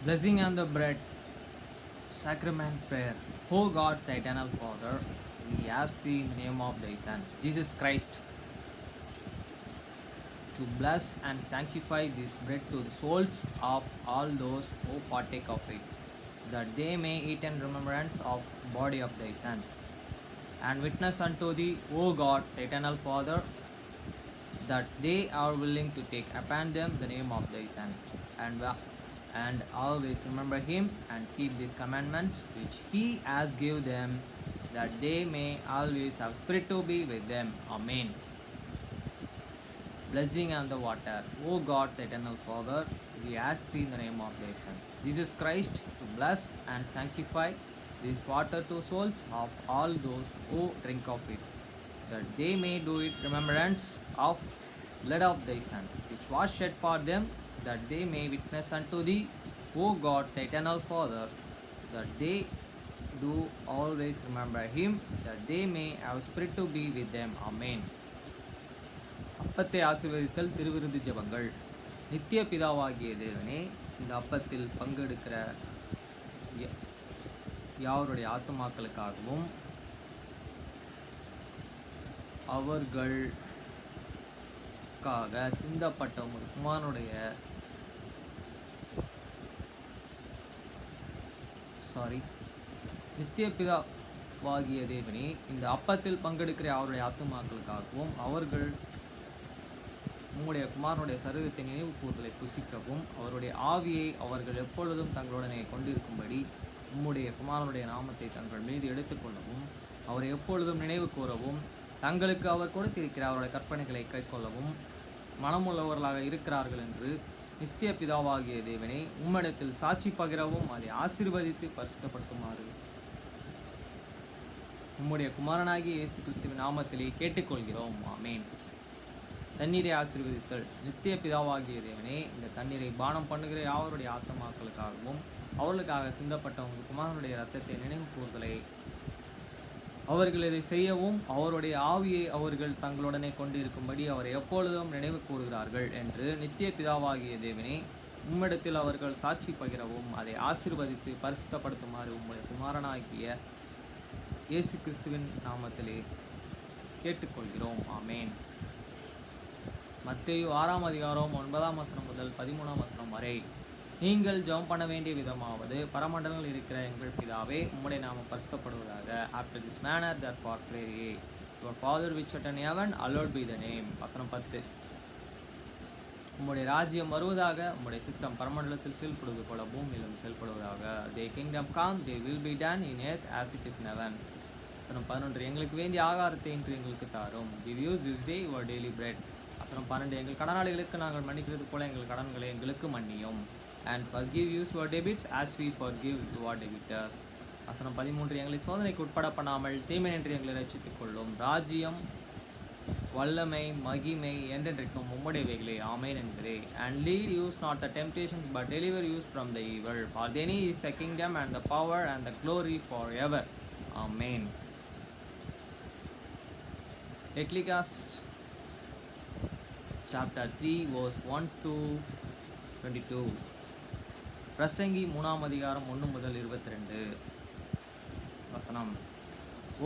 Blessing on the bread, sacrament prayer. O God, the eternal Father, we ask thee in the name of thy Son, Jesus Christ, to bless and sanctify this bread to the souls of all those who partake of it, that they may eat in remembrance of the body of thy Son, and witness unto thee, O God, the eternal Father, that they are willing to take upon them the name of thy Son, and always remember him and keep these commandments which he has given them, that they may always have spirit to be with them. Amen. Blessing on the water. O God, the eternal Father, we ask thee in the name of thy Son, Jesus Christ, to bless and sanctify this water to souls of all those who drink of it, that they may do it remembrance of blood of thy Son, which was shed for them, that they may witness unto thee, O God, the eternal Father, that they do always remember him, that they may have spirit to be with them. Amen. அப்பத்தை ஆசீர்வதித்தல் திருவிருந்து ஜெபங்கள். நித்திய பிதாவாகிய தேவனே, இந்த அப்பத்தில் பங்கெடுக்கிற யாவருடைய ஆத்துமாக்களுக்காகவும் அவர்களுக்காக சிந்தப்பட்ட உமது குமாரனுடைய நித்திய பிதாவாகிய தேவனே, இந்த அப்பத்தில் பங்கெடுக்கிற அவருடைய ஆத்துமாக்களுக்காகவும் அவர்கள் உம்முடைய குமாரனுடைய சரீரத்தை நினைவு கூறுதலை புசிக்கவும் அவருடைய ஆவியை அவர்கள் எப்பொழுதும் தங்களுடனே கொண்டிருக்கும்படி உம்முடைய குமாரனுடைய நாமத்தை தங்கள் மீது எடுத்துக்கொள்ளவும் அவரை எப்பொழுதும் நினைவு கூறவும் தங்களுக்கு அவர் கொடுத்திருக்கிற அவருடைய கற்பனைகளை கைக்கொள்ளவும் மனமுள்ளவர்களாக இருக்கிறார்கள் என்று நித்திய பிதாவாகிய தேவனை உம்மிடத்தில் சாட்சி பகிரவும் அதை ஆசீர்வதித்து பரிசுத்தப்படுத்துமாறு உம்முடைய குமாரனாகிய இயேசு கிறிஸ்துவின் நாமத்திலே கேட்டுக்கொள்கிறோம். ஆமேன். தண்ணீரை ஆசீர்வதித்தல். நித்திய பிதாவாகிய தேவனே, இந்த தண்ணீரை பானம் பண்ணுகிற யாவருடைய ஆத்மாக்களுக்காகவும் அவர்களுக்காக சிந்தப்பட்ட உங்கள் குமாரனுடைய இரத்தத்தை நினைவு கூறுதலை அவர்கள் இதை செய்யவும் அவருடைய ஆவியை அவர்கள் தங்களுடனே கொண்டிருக்கும்படி அவரை எப்பொழுதும் நினைவு கூறுகிறார்கள் என்று நித்திய பிதாவாகிய தேவனே உம்மிடத்தில் அவர்கள் சாட்சி பகிரவும் அதை ஆசீர்வதித்து பரிசுத்தப்படுத்துமாறு உம்முடைய குமாரனாகிய இயேசு கிறிஸ்துவின் நாமத்திலே கேட்டுக்கொள்கிறோம். ஆமேன். மத்தேயு 6ஆம் அதிகாரம் 9ஆம் வசனம் முதல் 13ஆம் வசனம் வரை. நீங்கள் ஜெபம் பண்ண வேண்டிய விதமாவது, பரமண்டலங்களில் இருக்கிற எங்கள் பிதாவே, உம்முடைய நாமம் பரிசுத்தப்படுவதாக. After this manner therefore pray ye, your Father which art in heaven, hallowed be thy name. வசனம் 10. உம்முடைய ராஜ்யம் வருவதாக, உம்முடைய சித்தம் பரமண்டலத்தில் செயல்படுவது போல பூமியிலும் செயல்படுவதாக. Thy kingdom come, thy will be done in earth as it is in heaven. வசனம் 11. எங்களுக்கு வேண்டிய ஆகாரத்தை இன்று எங்களுக்கு தாரும். Give us this day your daily bread. வசனம் 12. எங்கள் கடனாளிகளுக்கு நாங்கள் மன்னிக்கிறது போல எங்கள் கடன்களை எங்களுக்கு மன்னியும். And forgive us your debits as we forgive your debtors. வசனம் 13. எங்களை சோதனைக்கு உட்பட பண்ணாமல் தீமை என்று எங்களை ரட்சித்துக் கொள்ளும். ராஜ்யம், வல்லமை, மகிமை என்றென்றைக்கும் உம்முடையவைகளே. ஆமென் என்கிறே. And lead us not the temptations but deliver us from the evil. For thine is the kingdom and the power and the glory forever. Amen. Ecclesiastes chapter 3 verse 1 to 22. பிரசங்கி 3ஆம் அதிகாரம் 1 முதல் 22 வசனம்.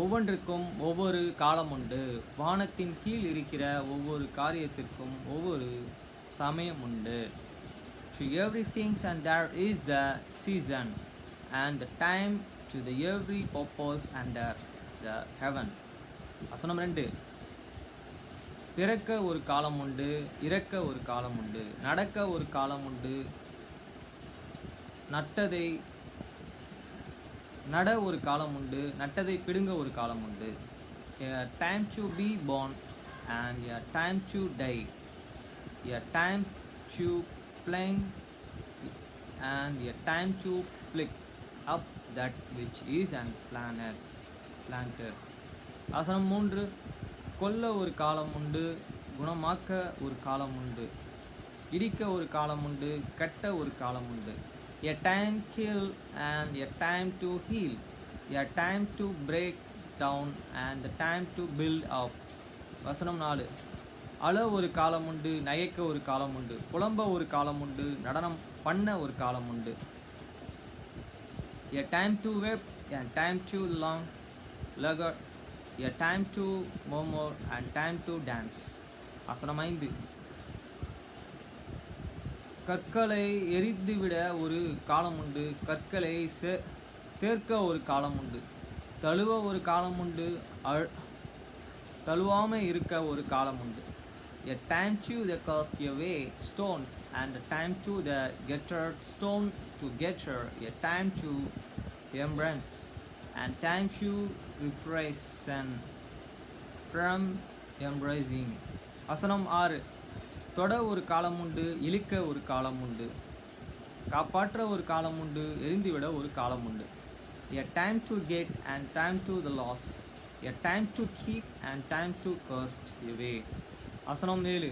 ஒவ்வொன்றுக்கும் ஒவ்வொரு காலம் உண்டு, வானத்தின் கீழ் இருக்கிற ஒவ்வொரு காரியத்திற்கும் ஒவ்வொரு சமயம் உண்டு. To everything and there is the season and the time to the every purpose under the heaven. வசனம் 2. பிறக்க ஒரு காலம் உண்டு, இறக்க ஒரு காலம் உண்டு, நடக்க ஒரு காலம் உண்டு, நட ஒரு காலம் உண்டு, நட்டதை பிடுங்க ஒரு காலம் உண்டு. A time to be born and a time to die, a time to plant and a time to pluck up that which is and planted. வசனம் 3. கொல்ல ஒரு காலம் உண்டு, குணமாக்க ஒரு காலம் உண்டு, இடிக்க ஒரு காலம் உண்டு, கட்ட ஒரு காலம் உண்டு. A time kill and a time to heal, a time to break down and the time to build up. வசனம் 4. அழ ஒரு காலம் உண்டு, நகைக்க ஒரு காலம் உண்டு, புலம்ப ஒரு காலம் உண்டு, நடனம் பண்ண ஒரு காலம் உண்டு. A time to weep, a time to long lager, a time to murmur, and time to dance. வசனம் 5. கற்களை எரிந்துவிட ஒரு காலம் உண்டு, கற்களை சேர்க்க ஒரு காலம் உண்டு, தழுவ ஒரு காலம் உண்டு, தழுவாமை இருக்க ஒரு காலம் உண்டு. A time to the cast away stones, and a time to the getter stone to getter, a time to embrace, and time to refrain from embracing. வசனம் 6. தொட ஒரு காலம் உண்டு, இழுக்க ஒரு காலம் உண்டு, காப்பாற்ற ஒரு காலம் உண்டு, எரிந்துவிட ஒரு காலம் உண்டு. A time to get and time to the loss, a time to keep and time to cast away. வசனம் 7.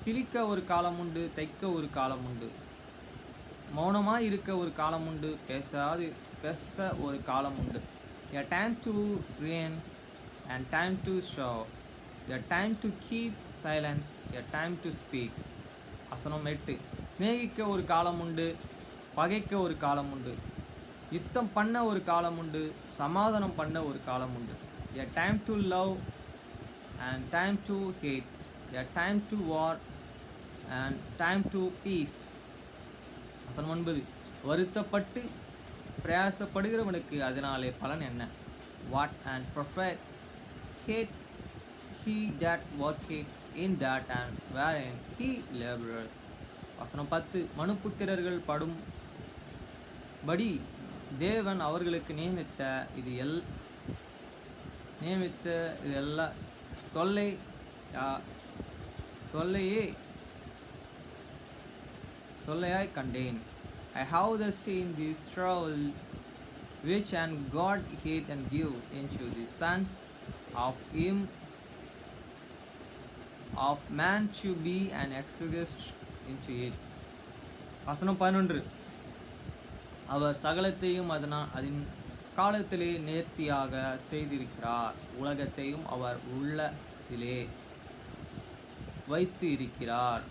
கிழிக்க ஒரு காலம் உண்டு, தைக்க ஒரு காலம் உண்டு, மௌனமாய் இருக்க ஒரு காலம் உண்டு, பேச ஒரு காலம் உண்டு. A time to reign and time to show, a time to keep silence, a time to speak. வசனம் 8. சிநேகிக்க ஒரு காலம் உண்டு, பகைக்க ஒரு காலம் உண்டு, யுத்தம் பண்ண ஒரு காலம் உண்டு, சமாதானம் பண்ண ஒரு காலம் உண்டு. A time to love and time to hate, a time to war and time to peace. வசனம் 9. வருத்தப்பட்டு பிரயாசப்படுகிறவனுக்கு அதனாலே பலன் என்ன? What and profit hate he that worketh in that and wherein he laboureth. வசனம் 10. மனுபுத்திரர்கள் படும்படி தேவன் அவர்களுக்கு நியமித்த இது எல்லா தொல்லையாய் கண்டேன். I have thus seen this trouble which and God hate and give into the sons of him of man to be an exodus into it. வசனம் 11. அவர் சகலத்தையும் அதன் காலத்திலே நேர்த்தியாக செய்திருக்கிறார், உலகத்தையும் அவர் உள்ளத்திலே வைத்திருக்கிறார்.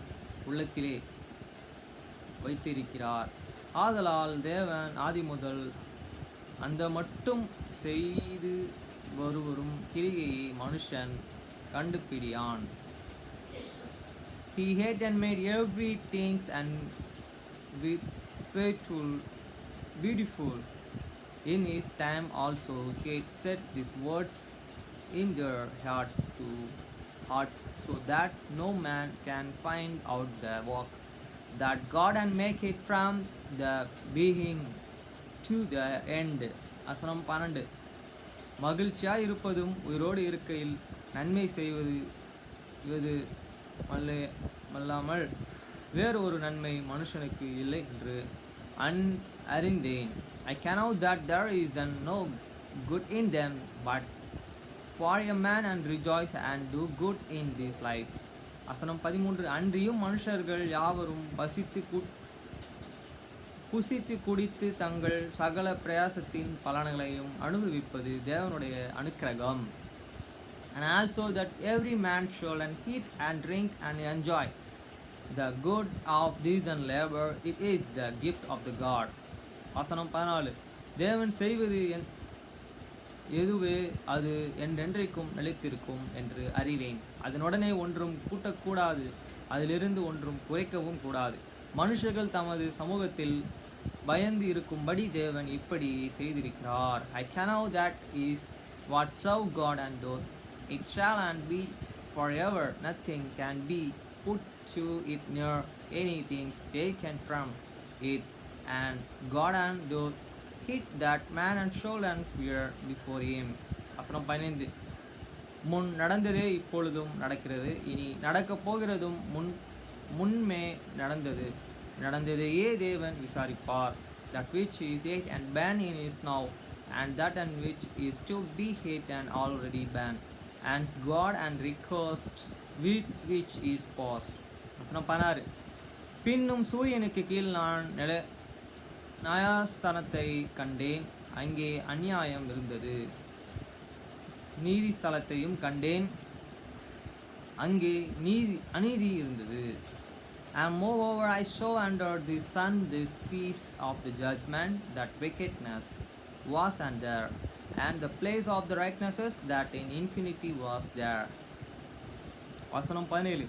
ஆதலால் தேவன் ஆதி முதல் அந்த மட்டும் செய்து வருவரும் கிரிகையை மனுஷன் கண்டுபிடியான். He had and made everything and with faithful beautiful. In his time also he set these words in their hearts, so that no man can find out the work that God and make it from the beginning to the end. வசனம் 12. மகிழ்ச்சியாய் இருப்பதும் உயிரோடு இருக்கையில் நன்மை செய்வது மல்லாமல் வேறு ஒரு நன்மை மனுஷனுக்கு இல்லை என்று அறிந்தேன். I know that there is no good in them, but for a man and rejoice and do good in this life. வசனம் 13. அன்றியும் மனுஷர்கள் யாவரும் புசித்து குடித்து தங்கள் சகல பிரயாசத்தின் பலன்களையும் அனுபவிப்பது தேவனுடைய அனுக்கிரகம். And also that every man should and eat and drink and enjoy the good of this and labor, it is the gift of the God. வசனம் 14. தேவன் செய்வது எதுவே அது என்றென்றைக்கும் நிலைத்திருக்கும் என்று அறிவேன். அதனுடனே ஒன்றும் கூட்டக்கூடாது, அதிலிருந்து ஒன்றும் குறைக்கவும் கூடாது. மனுஷர்கள் தமது சமூகத்தில் பயந்து இருக்கும்படி தேவன் இப்படி செய்திருக்கிறார். I know that is what serve God and doth. It shall and be forever. Nothing can be put to it near anything taken from it. And God and doth hit that man and should and fear before him. வசனம் 15. முன் நடந்ததே இப்பொழுதும் நடக்கிறது, இனி நடக்கப் போகிறதும் முன்மே நடந்ததையே தேவன் விசாரிப்பார். That which is yet and banned in is now, and that and which is to be hate and already banned, and God and recursed with which is past. வசனம் 16. பின்னும் சூரியனுக்கு கீழ் நான் நியாயஸ்தானத்தை கண்டேன், அங்கே அநியாயம் இருந்தது. நீதி ஸ்தலத்தையும் கண்டேன், அங்கே அநீதி இருந்தது. And moreover, I saw under the sun this piece of the judgment, that wickedness was under, and the place of the righteousness that in infinity was there. வசனம் 17.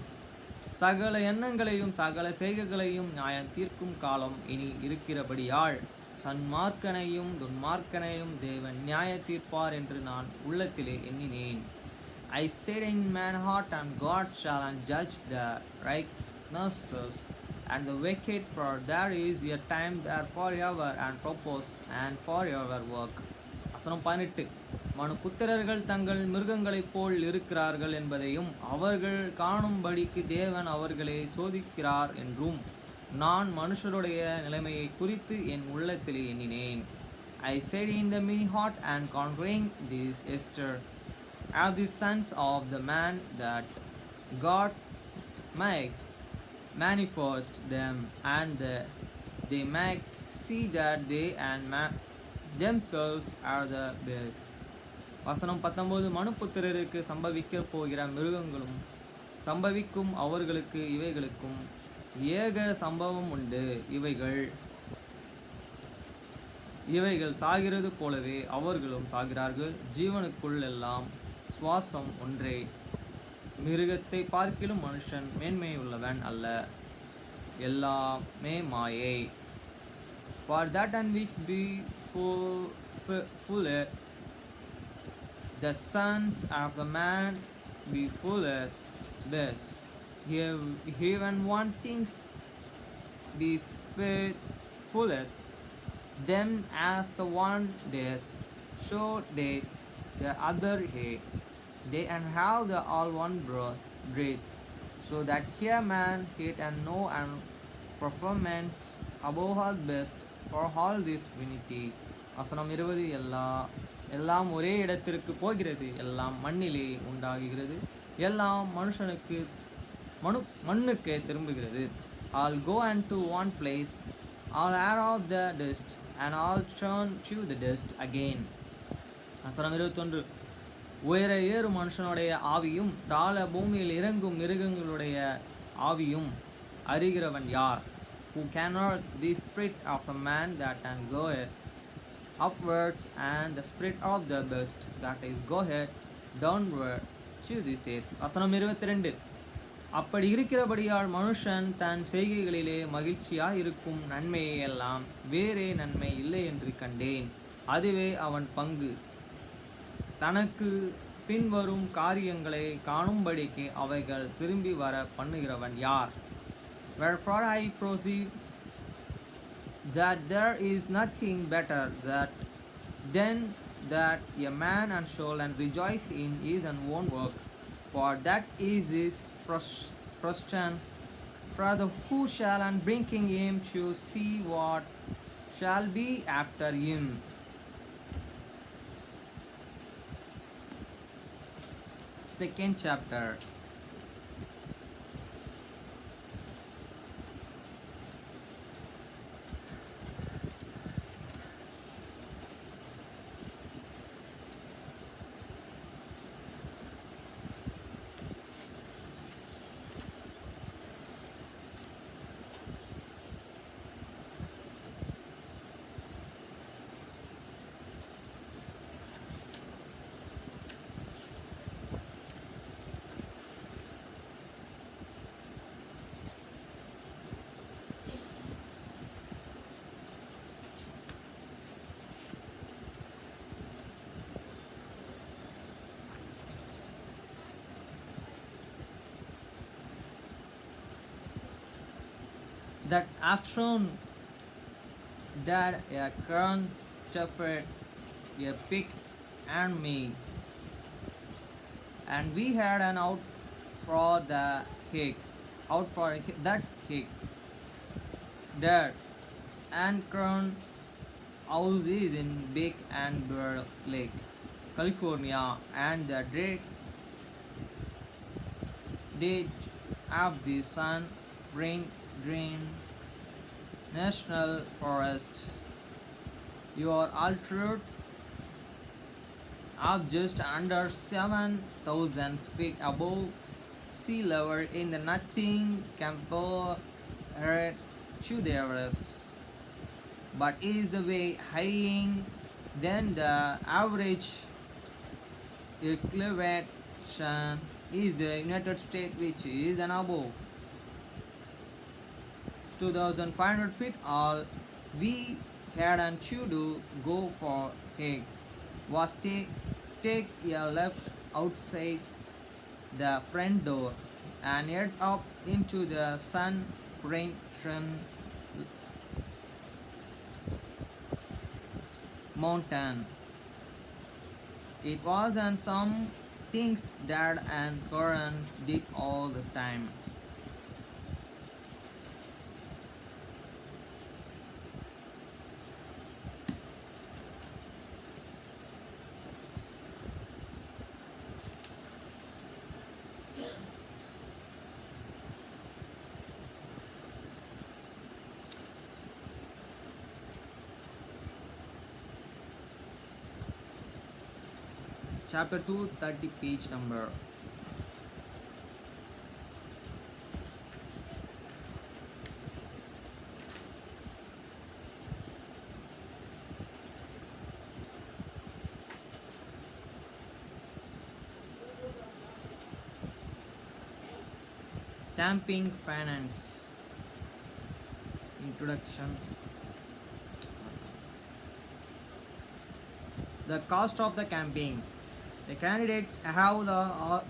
சகல எண்ணங்களையும் சகல செய்கைகளையும் நியாயம் தீர்க்கும் காலம் இனி இருக்கிறபடியால் சன்மார்க்கனையும் துன்மார்க்கனையும் தேவன் நியாய தீர்ப்பார் என்று நான் உள்ளத்திலே எண்ணினேன். I said in my heart, and God shall judge the righteous and the wicked, for there is a time there forever and purpose and forever work. வசனம் 18. மனுபுத்திரர்கள் தங்கள் மிருகங்களைப் போல் இருக்கிறார்கள் என்பதையும் அவர்கள் காணும்படிக்கு தேவன் அவர்களை சோதிக்கிறார் என்றும் நான் மனுஷருடைய நிலைமையை குறித்து என் உள்ளத்திலே எண்ணினேன். I said in the many heart, and conquering this Esther, are the sons of the man that God might manifest them, and they might see that they and themselves are the best. வசனம் 19. மனுபுத்திரருக்கு சம்பவிக்க போகிற மிருகங்களும் சம்பவிக்கும் அவர்களுக்கு இவைகளுக்கும் ஏக சம்பவம் உண்டு. இவைகள் சாகிறது போலவே அவர்களும் சாகிறார்கள். ஜீவனுக்குள் எல்லாம் சுவாசம் ஒன்றே. மிருகத்தை பார்க்கிலும் மனுஷன் மேன்மையுள்ளவன் அல்ல, எல்லாமே மாயை. For that and which be full the sons of the man be fulleth best. Even one things be fulleth them as the one death, so death the other hate. They and have the all one breath, so that here man hate and know and performance above all best for all this unity. வசனம் 20. எல்லாம் ஒரே இடத்திற்கு போகிறது, எல்லாம் மண்ணிலே உண்டாகுகிறது, எல்லாம் மண்ணுக்கே திரும்புகிறது. All go unto one place, all are of the dust, and all turn to the dust again. வசனம் 21. உயர ஏறும் மனுஷனுடைய ஆவியும் தாழ பூமியில் இறங்கும் மிருகங்களுடைய ஆவியும் அறிகிறவன் யார்? Who cannot the spirit of a man that can goeth upwards, and the spirit of the beast that is goeth downward to the earth. வசனம் 22. அப்படி இருக்கிறபடியால் மனுஷன் தன் செய்கைகளிலே மகிழ்ச்சியாய் இருக்கும் நன்மையை எல்லாம் வேறே நன்மை இல்லை என்று கண்டேன். அதுவே அவன் பங்கு. தனக்கு பின்வரும் காரியங்களை காணும்படிக்கு அவைகள் திரும்பி வர பண்ணுகிறவன் யார்? Wherefore I perceive that there is nothing better than that a man and soul and rejoice in his own work, for that is his portion. For the who shall and bringing him to see what shall be after him. Second chapter. That afternoon there a crown shepherd, a pig and me, and we had an out for that hick. There and crown's house is in Big and Bear Lake, California, and the date of the sun rain Green National Forest. Your altitude of just under 7,000 feet above sea level in the nothing to their rests, but is the way higher than the average elevation is the United States, which is an above 2,500 feet. All we had and to do go for it was take a left outside the front door and head up into the sun Sun mountain. It wasn't some things Dad and Karen did all the time. Chapter 230, page number. Camping finance. Introduction. The cost of the camping. The candidate have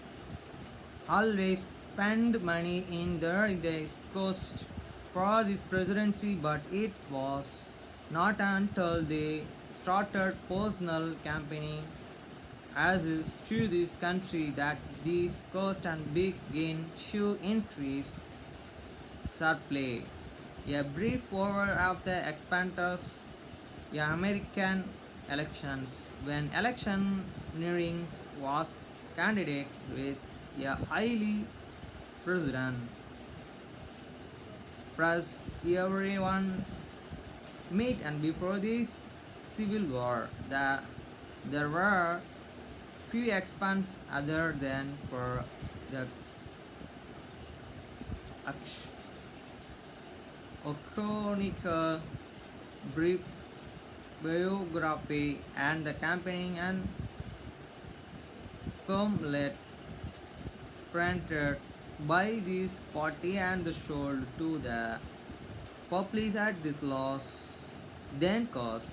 always spend money in the coast for this presidency, but it was not until they started personal campaigning as is to this country that these cost and began to increase surplus. A brief over of the expanders, American elections. When electioneering was candidate with a highly president press everyone meet, and before this civil war there were few expands other than for the chronicle brief biography and the campaigning and pamphlet printed by this party and sold to the public at this loss then cost.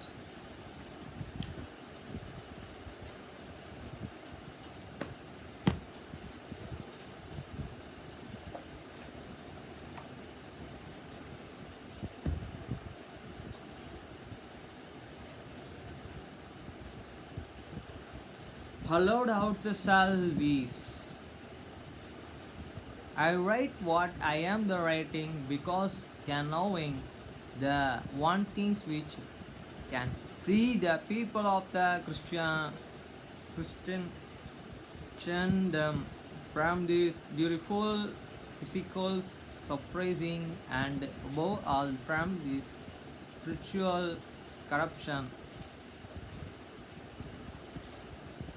Hollowed out the salvies. I write what I am the writing because can knowing the one things which can free the people of the Christian from this beautiful physical surprising and above all from this spiritual corruption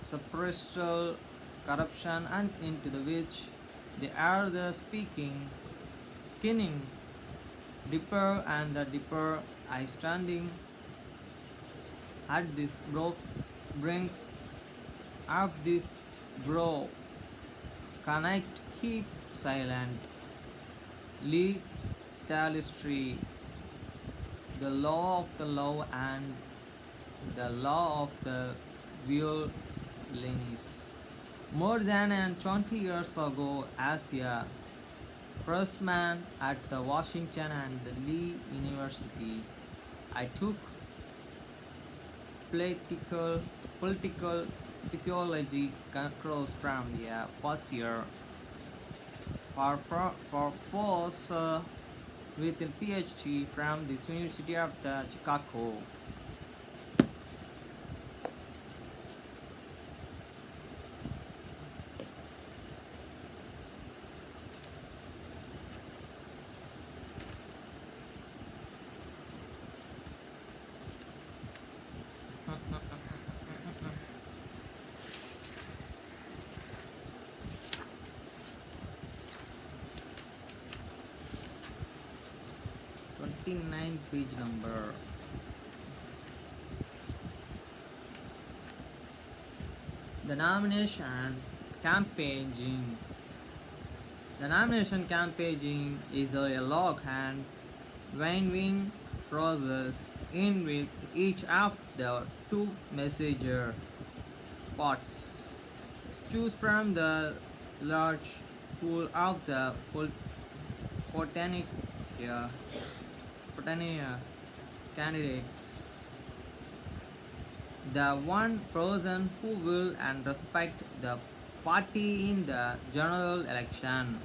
suppressal corruption and into the which they are the skinning deeper and the deeper I standing at this brink of this brow connect keep silent lead tapestry the law of the law and the law of the violinists. More than 20 years ago, as a freshman at the Washington and Lee University, I took political physiology course from the first year for course with a PhD from the University of the Chicago. 99 page number. The nomination campaigning. The nomination campaigning is a log and winding process in which each of the two messenger pots choose from the large pool of the Botania, Botania candidates the one person who will and respect the party in the general election.